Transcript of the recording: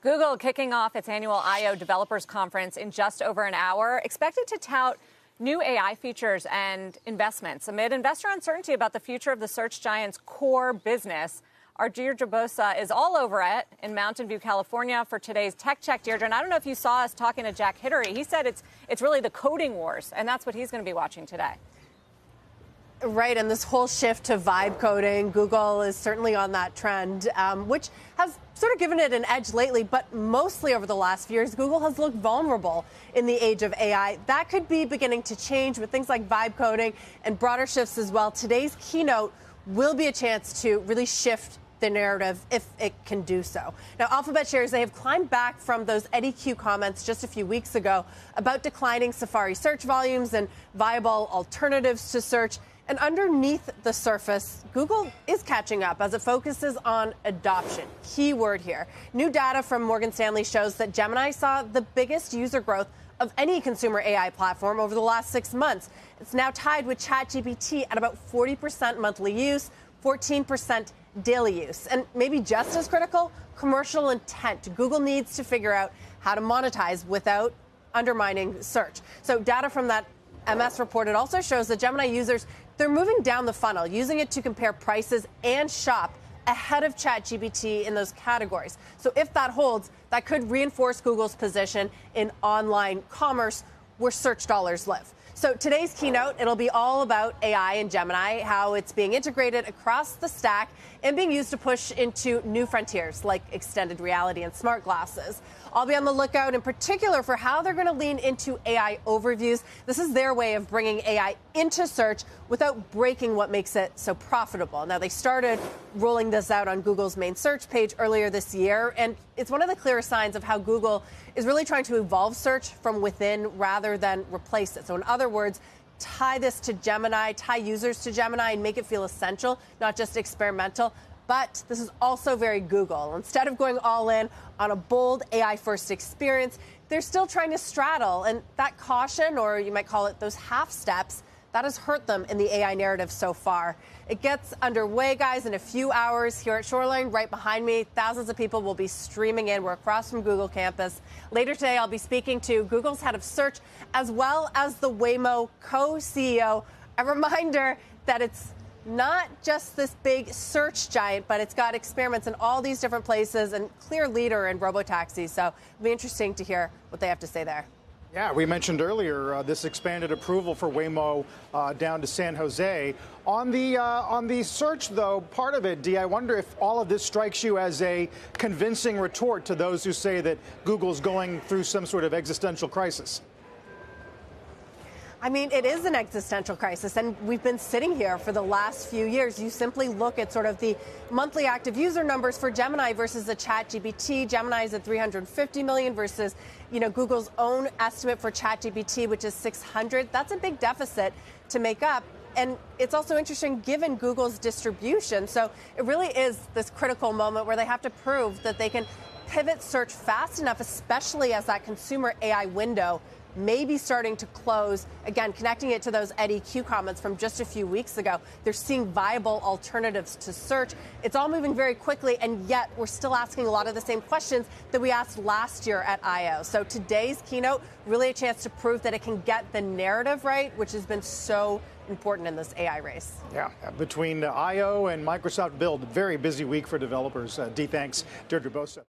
Google kicking off its annual I/O Developers Conference in just over an hour, expected to tout new AI features and investments amid investor uncertainty about the future of the search giant's core business. Our Deirdre Bosa is all over it in Mountain View, California for today's Tech Check. Deirdre, and I don't know if you saw us talking to Jack Hittery. He said it's really the coding wars, and that's what he's going to be watching today. Right, and this whole shift to vibe coding, Google is certainly on that trend, which has sort of given it an edge lately, but mostly over the last few years, Google has looked vulnerable in the age of AI. That could be beginning to change with things like vibe coding and broader shifts as well. Today's keynote will be a chance to really shift the narrative if it can do so. Now, Alphabet shares, they have climbed back from those Eddie Q comments just a few weeks ago about declining Safari search volumes and viable alternatives to search. And underneath the surface, Google is catching up as it focuses on adoption. Key word here. New data from Morgan Stanley shows that Gemini saw the biggest user growth of any consumer AI platform over the last 6 months. It's now tied with ChatGPT at about 40% monthly use, 14% daily use. And maybe just as critical, commercial intent. Google needs to figure out how to monetize without undermining search. So data from that MS report, it also shows that Gemini users, they're moving down the funnel, using it to compare prices and shop ahead of ChatGPT in those categories. So if that holds, that could reinforce Google's position in online commerce where search dollars live. So today's keynote, it'll be all about AI and Gemini, how it's being integrated across the stack and being used to push into new frontiers like extended reality and smart glasses. I'll be on the lookout in particular for how they're going to lean into AI overviews. This is their way of bringing AI into search without breaking what makes it so profitable. Now, they started rolling this out on Google's main search page earlier this year, and it's one of the clearest signs of how Google is really trying to evolve search from within rather than replace it. So in other words, tie this to Gemini, tie users to Gemini and make it feel essential, not just experimental. But this is also very Google. Instead of going all in on a bold AI-first experience, they're still trying to straddle. And that caution, or you might call it those half steps, that has hurt them in the AI narrative so far. It gets underway, guys, in a few hours here at Shoreline, right behind me. Thousands of people will be streaming in. We're across from Google campus. Later today, I'll be speaking to Google's head of search, as well as the Waymo co-CEO. A reminder that it's not just this big search giant, but it's got experiments in all these different places and clear leader in robotaxis. So it'll be interesting to hear what they have to say there. Yeah, we mentioned earlier this expanded approval for Waymo down to San Jose. On the search, though, part of it, Dee, I wonder if all of this strikes you as a convincing retort to those who say that Google's going through some sort of existential crisis. I mean, it is an existential crisis, and we've been sitting here for the last few years. You simply look at sort of the monthly active user numbers for Gemini versus the ChatGPT. Gemini is at 350 million versus, Google's own estimate for ChatGPT, which is 600. That's a big deficit to make up. And it's also interesting given Google's distribution. So it really is this critical moment where they have to prove that they can pivot search fast enough, especially as that consumer AI window maybe starting to close. Again, connecting it to those Eddie Q comments from just a few weeks ago. They're seeing viable alternatives to search. It's all moving very quickly, and yet we're still asking a lot of the same questions that we asked last year at I/O. So today's keynote, really a chance to prove that it can get the narrative right, which has been so important in this AI race. Yeah, between I/O and Microsoft Build, very busy week for developers. Dee, thanks. Deirdre Bosa.